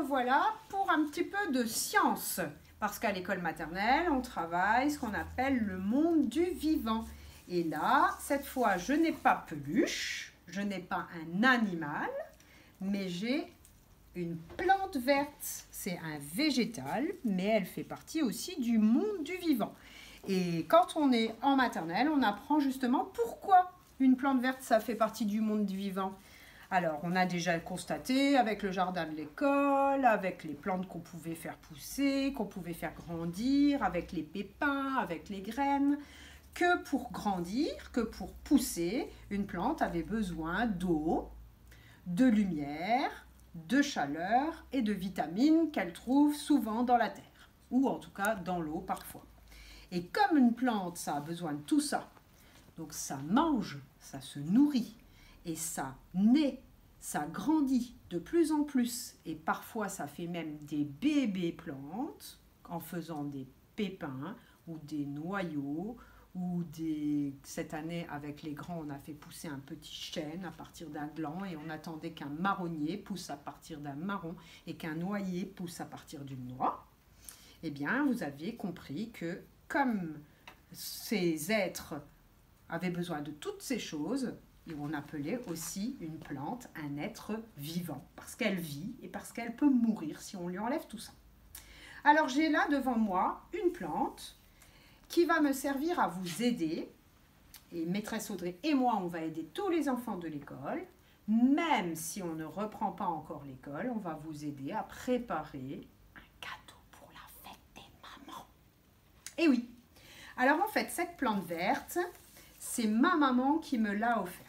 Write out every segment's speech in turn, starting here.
revoilà pour un petit peu de science. Parce qu'à l'école maternelle, on travaille ce qu'on appelle le monde du vivant. Et là, cette fois, je n'ai pas peluche, je n'ai pas un animal, mais j'ai une plante verte. C'est un végétal, mais elle fait partie aussi du monde du vivant. Et quand on est en maternelle, on apprend justement pourquoi une plante verte, ça fait partie du monde du vivant. Alors, on a déjà constaté avec le jardin de l'école, avec les plantes qu'on pouvait faire pousser, qu'on pouvait faire grandir, avec les pépins, avec les graines, que pour grandir, que pour pousser, une plante avait besoin d'eau, de lumière, de chaleur et de vitamines qu'elle trouve souvent dans la terre, ou en tout cas dans l'eau parfois. Et comme une plante, ça a besoin de tout ça, donc ça mange, ça se nourrit, et ça naît, ça grandit de plus en plus, et parfois ça fait même des bébés plantes en faisant des pépins ou des noyaux, ou cette année avec les grands on a fait pousser un petit chêne à partir d'un gland et on attendait qu'un marronnier pousse à partir d'un marron et qu'un noyer pousse à partir d'une noix. Eh bien vous aviez compris que comme ces êtres avaient besoin de toutes ces choses, et on appelait aussi une plante un être vivant, parce qu'elle vit et parce qu'elle peut mourir si on lui enlève tout ça. Alors j'ai là devant moi une plante qui va me servir à vous aider, et maîtresse Audrey et moi on va aider tous les enfants de l'école, même si on ne reprend pas encore l'école, on va vous aider à préparer un cadeau pour la fête des mamans. Et oui, alors en fait cette plante verte, c'est ma maman qui me l'a offerte.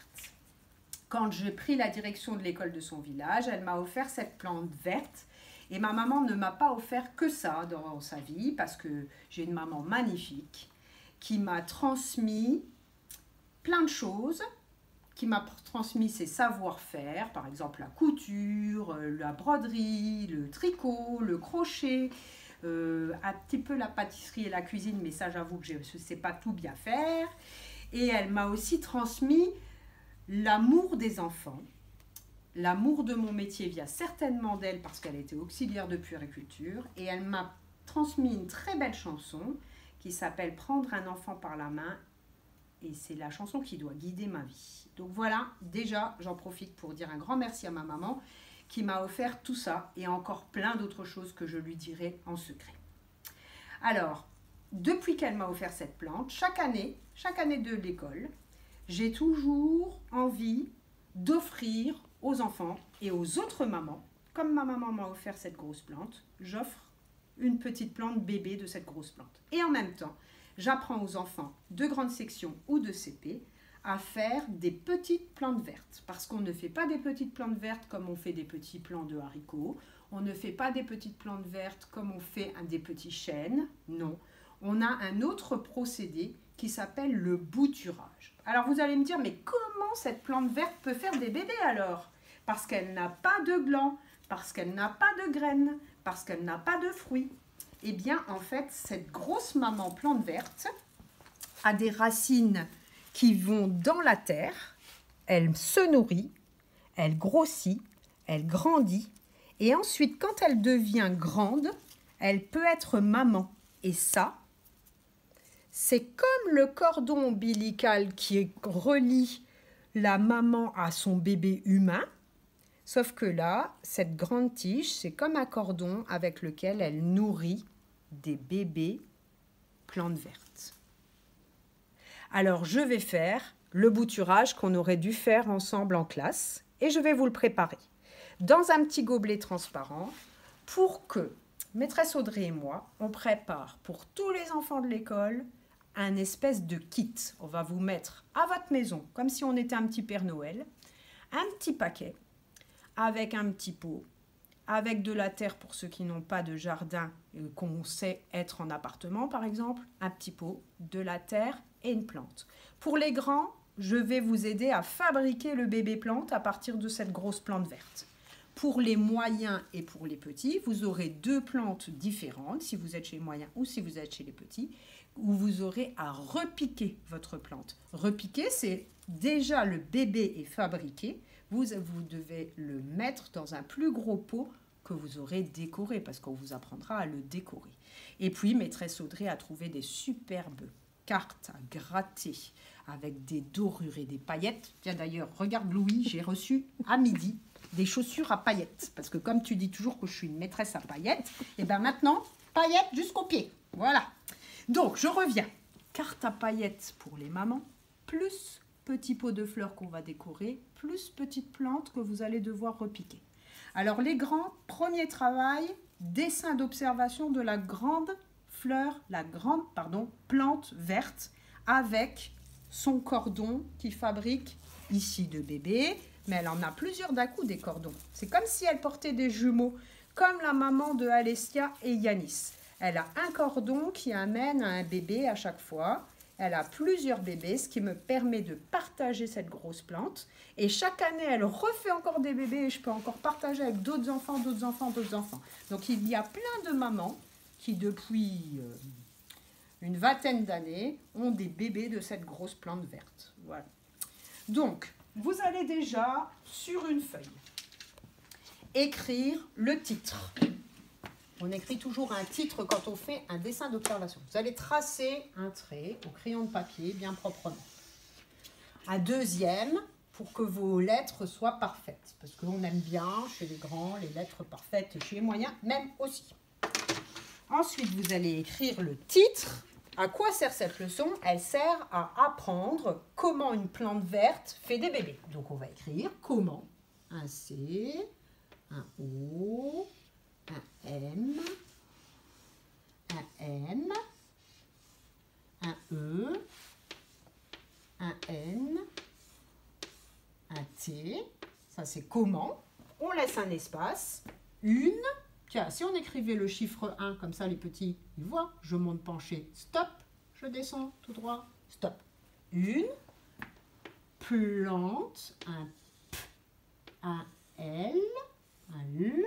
Quand j'ai pris la direction de l'école de son village, elle m'a offert cette plante verte. Et ma maman ne m'a pas offert que ça dans sa vie, parce que j'ai une maman magnifique qui m'a transmis plein de choses, qui m'a transmis ses savoir-faire, par exemple la couture, la broderie, le tricot, le crochet, un petit peu la pâtisserie et la cuisine, mais ça j'avoue que je ne sais pas tout bien faire. Et elle m'a aussi transmis l'amour des enfants, l'amour de mon métier vient certainement d'elle parce qu'elle était auxiliaire de puériculture, et elle m'a transmis une très belle chanson qui s'appelle « Prendre un enfant par la main », et c'est la chanson qui doit guider ma vie. Donc voilà, déjà j'en profite pour dire un grand merci à ma maman qui m'a offert tout ça et encore plein d'autres choses que je lui dirai en secret. Alors, depuis qu'elle m'a offert cette plante, chaque année de l'école, j'ai toujours envie d'offrir aux enfants et aux autres mamans, comme ma maman m'a offert cette grosse plante, j'offre une petite plante bébé de cette grosse plante. Et en même temps, j'apprends aux enfants de grande section ou de CP à faire des petites plantes vertes. Parce qu'on ne fait pas des petites plantes vertes comme on fait des petits plants de haricots, on ne fait pas des petites plantes vertes comme on fait des petits chênes, non. On a un autre procédé qui s'appelle le bouturage. Alors vous allez me dire, mais comment cette plante verte peut faire des bébés alors? Parce qu'elle n'a pas de gland, parce qu'elle n'a pas de graines, parce qu'elle n'a pas de fruits. Eh bien en fait, cette grosse maman plante verte a des racines qui vont dans la terre, elle se nourrit, elle grossit, elle grandit, et ensuite quand elle devient grande, elle peut être maman. Et ça, c'est comme le cordon ombilical qui relie la maman à son bébé humain, sauf que là, cette grande tige, c'est comme un cordon avec lequel elle nourrit des bébés plantes vertes. Alors, je vais faire le bouturage qu'on aurait dû faire ensemble en classe et je vais vous le préparer dans un petit gobelet transparent pour que maîtresse Audrey et moi, on prépare pour tous les enfants de l'école un espèce de kit. On va vous mettre à votre maison, comme si on était un petit Père Noël, un petit paquet avec un petit pot, avec de la terre pour ceux qui n'ont pas de jardin, qu'on sait être en appartement par exemple, un petit pot, de la terre et une plante. Pour les grands, je vais vous aider à fabriquer le bébé plante à partir de cette grosse plante verte. Pour les moyens et pour les petits, vous aurez deux plantes différentes, si vous êtes chez les moyens ou si vous êtes chez les petits, où vous aurez à repiquer votre plante. Repiquer, c'est déjà le bébé est fabriqué, vous devez le mettre dans un plus gros pot que vous aurez décoré, parce qu'on vous apprendra à le décorer. Et puis, maîtresse Audrey a trouvé des superbes cartes à gratter avec des dorures et des paillettes. Tiens d'ailleurs, regarde Louis, j'ai reçu à midi des chaussures à paillettes. Parce que comme tu dis toujours que je suis une maîtresse à paillettes, et bien maintenant, paillettes jusqu'aux pieds. Voilà. Donc, je reviens. Carte à paillettes pour les mamans, plus petit pot de fleurs qu'on va décorer, plus petite plante que vous allez devoir repiquer. Alors, les grands, premier travail, dessin d'observation de la grande plante verte avec son cordon qui fabrique ici de bébés, mais elle en a plusieurs d'un coup des cordons. C'est comme si elle portait des jumeaux, comme la maman de Alessia et Yanis. Elle a un cordon qui amène à un bébé à chaque fois. Elle a plusieurs bébés, ce qui me permet de partager cette grosse plante. Et chaque année, elle refait encore des bébés et je peux encore partager avec d'autres enfants, d'autres enfants, d'autres enfants. Donc, il y a plein de mamans qui, depuis une vingtaine d'années, ont des bébés de cette grosse plante verte. Voilà. Donc, vous allez déjà, sur une feuille, écrire le titre. On écrit toujours un titre quand on fait un dessin d'observation. Vous allez tracer un trait au crayon de papier bien proprement. Un deuxième pour que vos lettres soient parfaites. Parce qu'on aime bien, chez les grands, les lettres parfaites et chez les moyens, même aussi. Ensuite, vous allez écrire le titre. À quoi sert cette leçon? Elle sert à apprendre comment une plante verte fait des bébés. Donc, on va écrire comment. Un C, un O, un M, un N, un E, un N, un T, ça c'est comment. On laisse un espace, une, tiens, si on écrivait le chiffre 1, comme ça les petits, ils voient, je monte penché, stop, je descends tout droit, stop. Une, plante, un P, un L, un U,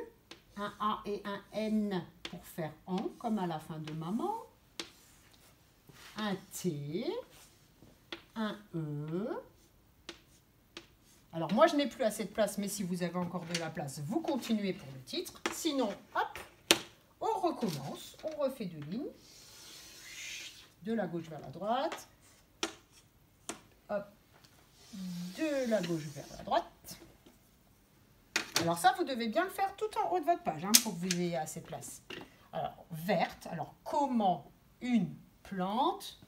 un A et un N pour faire en, comme à la fin de maman. Un T, un E. Alors moi je n'ai plus assez de place, mais si vous avez encore de la place, vous continuez pour le titre. Sinon, hop, on recommence, on refait deux lignes. De la gauche vers la droite. Hop, de la gauche vers la droite. Alors ça, vous devez bien le faire tout en haut de votre page, pour que vous ayez assez de place. Alors, verte. Alors, comment une plante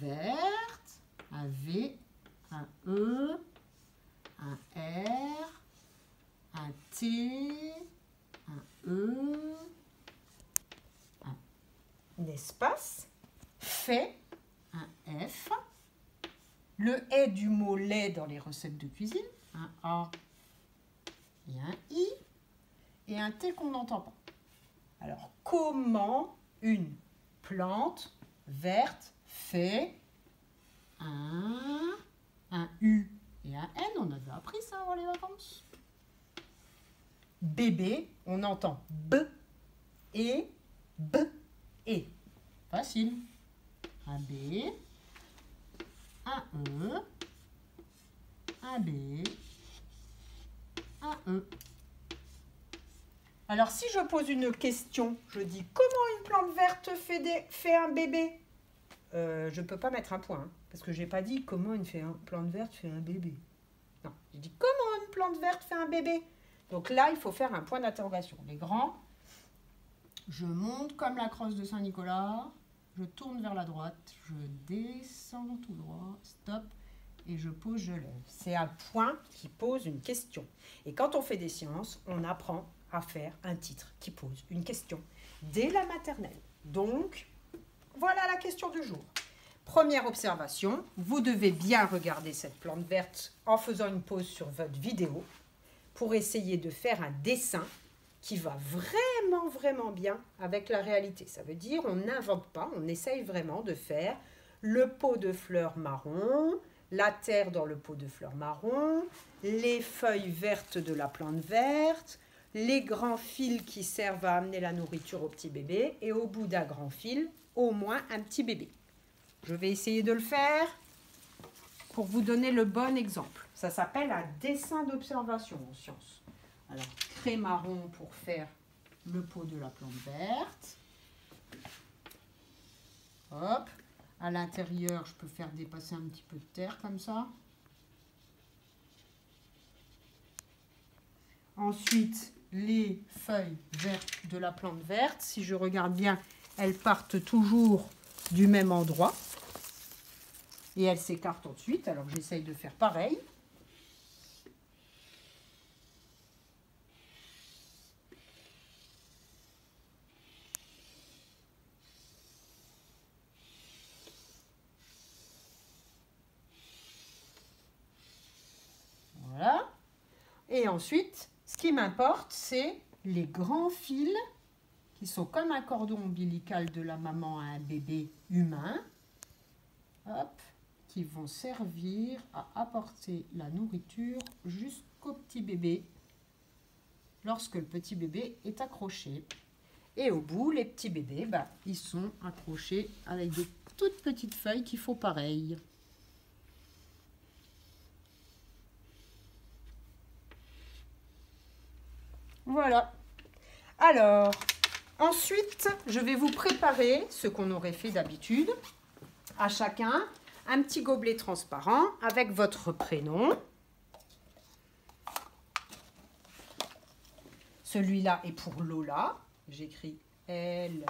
verte, un V, un E, un R, un T, un E, un espace, fait, un F, le est du mot lait dans les recettes de cuisine, un A, et un I, et un T qu'on n'entend pas. Alors, comment une plante verte fait un U et un N? On avait appris ça avant les vacances. Bébé, on entend B et B et. Facile. Un B, un E, un B, un E. Alors, si je pose une question, je dis « Comment une plante verte fait un bébé ?» Je ne peux pas mettre un point, parce que je n'ai pas dit « Comment une plante verte fait un bébé ?» Non, j'ai dit « Comment une plante verte fait un bébé ?» Donc là, il faut faire un point d'interrogation. Les grands, je monte comme la crosse de Saint-Nicolas, je tourne vers la droite, je descends tout droit, stop, et je pose, je lève. C'est un point qui pose une question. Et quand on fait des sciences, on apprend à faire un titre qui pose une question dès la maternelle. Donc, voilà la question du jour. Première observation, vous devez bien regarder cette plante verte en faisant une pause sur votre vidéo pour essayer de faire un dessin qui va vraiment, vraiment bien avec la réalité. Ça veut dire on n'invente pas, on essaye vraiment de faire le pot de fleurs marron, la terre dans le pot de fleurs marron, les feuilles vertes de la plante verte, les grands fils qui servent à amener la nourriture au petit bébé et au bout d'un grand fil, au moins un petit bébé. Je vais essayer de le faire pour vous donner le bon exemple. Ça s'appelle un dessin d'observation en sciences. Alors, craie marron pour faire le pot de la plante verte. Hop. À l'intérieur, je peux faire dépasser un petit peu de terre comme ça. Ensuite, les feuilles vertes de la plante verte, si je regarde bien, elles partent toujours du même endroit. Et elles s'écartent ensuite. Alors, j'essaye de faire pareil. Voilà. Et ensuite, ce qui m'importe, c'est les grands fils qui sont comme un cordon ombilical de la maman à un bébé humain. Hop, qui vont servir à apporter la nourriture jusqu'au petit bébé lorsque le petit bébé est accroché. Et au bout, les petits bébés, ils sont accrochés avec des toutes petites feuilles qui font pareil. Voilà. Alors, ensuite, je vais vous préparer ce qu'on aurait fait d'habitude. À chacun, un petit gobelet transparent avec votre prénom. Celui-là est pour Lola. J'écris L-O-L-A.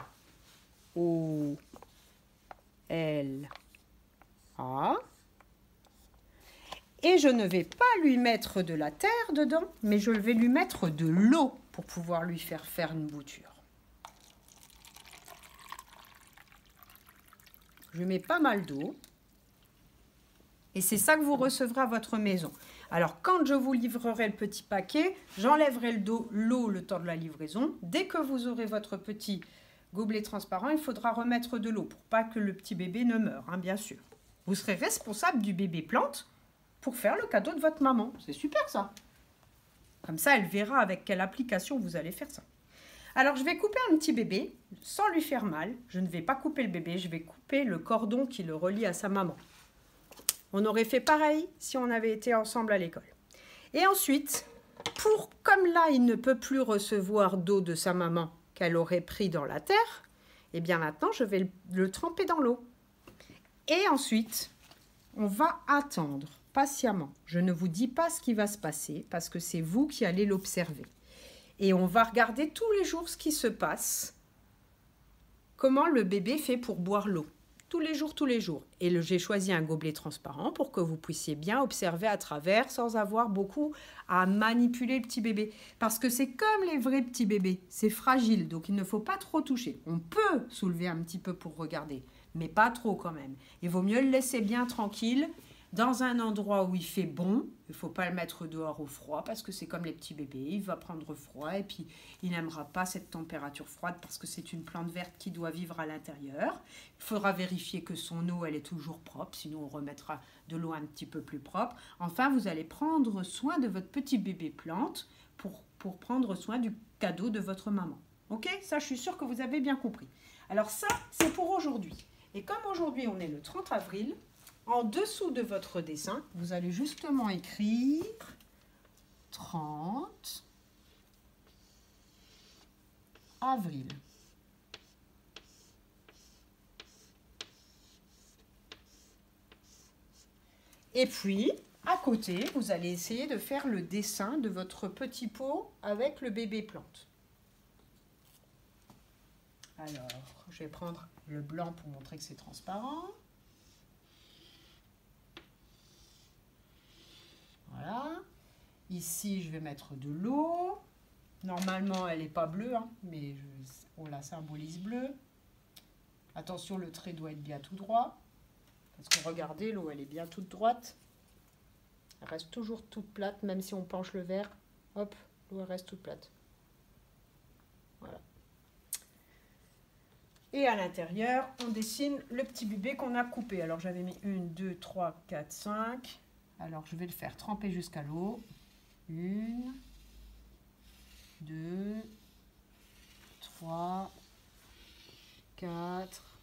Et je ne vais pas lui mettre de la terre dedans, mais je vais lui mettre de l'eau pour pouvoir lui faire une bouture. Je mets pas mal d'eau. Et c'est ça que vous recevrez à votre maison. Alors, quand je vous livrerai le petit paquet, j'enlèverai l'eau le temps de la livraison. Dès que vous aurez votre petit gobelet transparent, il faudra remettre de l'eau pour pas que le petit bébé ne meure, hein, bien sûr. Vous serez responsable du bébé plante pour faire le cadeau de votre maman. C'est super ça. Comme ça, elle verra avec quelle application vous allez faire ça. Alors, je vais couper un petit bébé sans lui faire mal. Je ne vais pas couper le bébé, je vais couper le cordon qui le relie à sa maman. On aurait fait pareil si on avait été ensemble à l'école. Et ensuite, comme là, il ne peut plus recevoir d'eau de sa maman qu'elle aurait pris dans la terre, eh bien maintenant, je vais le tremper dans l'eau. Et ensuite, on va attendre patiemment. Je ne vous dis pas ce qui va se passer parce que c'est vous qui allez l'observer. Et on va regarder tous les jours ce qui se passe, comment le bébé fait pour boire l'eau. Tous les jours, tous les jours. Et j'ai choisi un gobelet transparent pour que vous puissiez bien observer à travers sans avoir beaucoup à manipuler le petit bébé. Parce que c'est comme les vrais petits bébés, c'est fragile, donc il ne faut pas trop toucher. On peut soulever un petit peu pour regarder, mais pas trop quand même. Il vaut mieux le laisser bien tranquille, dans un endroit où il fait bon. Il ne faut pas le mettre dehors au froid parce que c'est comme les petits bébés. Il va prendre froid et puis il n'aimera pas cette température froide parce que c'est une plante verte qui doit vivre à l'intérieur. Il faudra vérifier que son eau, elle est toujours propre. Sinon, on remettra de l'eau un petit peu plus propre. Enfin, vous allez prendre soin de votre petit bébé plante pour prendre soin du cadeau de votre maman. Ok? Ça, je suis sûre que vous avez bien compris. Alors ça, c'est pour aujourd'hui. Et comme aujourd'hui, on est le 30 avril, en dessous de votre dessin, vous allez justement écrire 30 avril. Et puis, à côté, vous allez essayer de faire le dessin de votre petit pot avec le bébé plante. Alors, je vais prendre le blanc pour montrer que c'est transparent. Voilà. Ici, je vais mettre de l'eau. Normalement, elle n'est pas bleue, hein, mais on la symbolise bleue. Attention, le trait doit être bien tout droit. Parce que regardez, l'eau, elle est bien toute droite. Elle reste toujours toute plate, même si on penche le verre. Hop, l'eau, elle reste toute plate. Voilà. Et à l'intérieur, on dessine le petit bébé qu'on a coupé. Alors, j'avais mis 1, 2, 3, 4, 5. Alors, je vais le faire tremper jusqu'à l'eau. 1, 2, 3, 4,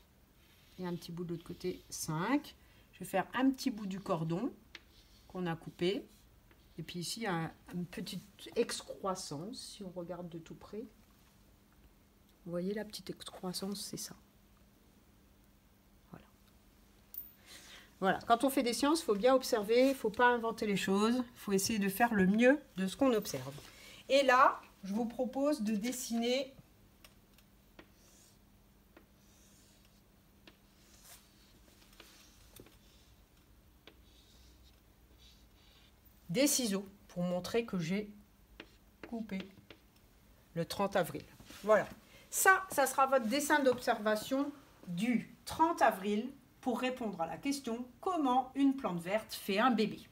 et un petit bout de l'autre côté, 5. Je vais faire un petit bout du cordon qu'on a coupé. Et puis ici, il y a une petite excroissance, si on regarde de tout près. Vous voyez la petite excroissance, c'est ça. Voilà. Voilà, quand on fait des sciences, il faut bien observer, il ne faut pas inventer les choses, il faut essayer de faire le mieux de ce qu'on observe. Et là, je vous propose de dessiner des ciseaux pour montrer que j'ai coupé le 30 avril. Voilà. Ça sera votre dessin d'observation du 30 avril pour répondre à la question « Comment une plante verte fait un bébé ?»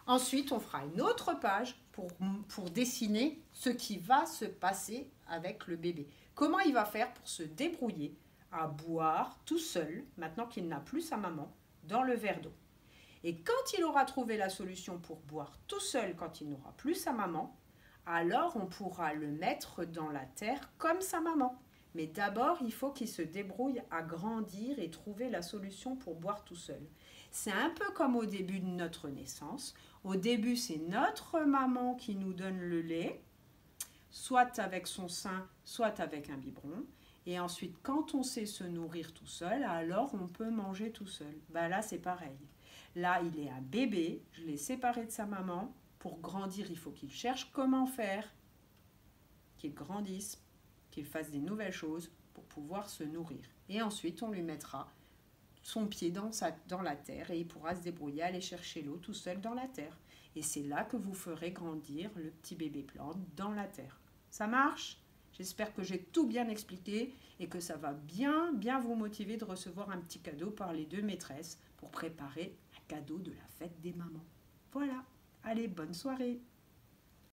Ensuite, on fera une autre page pour dessiner ce qui va se passer avec le bébé. Comment il va faire pour se débrouiller à boire tout seul, maintenant qu'il n'a plus sa maman, dans le verre d'eau. Et quand il aura trouvé la solution pour boire tout seul quand il n'aura plus sa maman, alors on pourra le mettre dans la terre comme sa maman. Mais d'abord, il faut qu'il se débrouille à grandir et trouver la solution pour boire tout seul. C'est un peu comme au début de notre naissance. Au début, c'est notre maman qui nous donne le lait, soit avec son sein, soit avec un biberon. Et ensuite, quand on sait se nourrir tout seul, alors on peut manger tout seul. Ben là, c'est pareil. Là, il est un bébé, je l'ai séparé de sa maman. Pour grandir, il faut qu'il cherche comment faire, qu'il grandisse, qu'il fasse des nouvelles choses pour pouvoir se nourrir. Et ensuite, on lui mettra son pied dans la terre et il pourra se débrouiller, aller chercher l'eau tout seul dans la terre. Et c'est là que vous ferez grandir le petit bébé plante dans la terre. Ça marche ? J'espère que j'ai tout bien expliqué et que ça va bien vous motiver de recevoir un petit cadeau par les deux maîtresses pour préparer un cadeau de la fête des mamans. Voilà, allez, bonne soirée!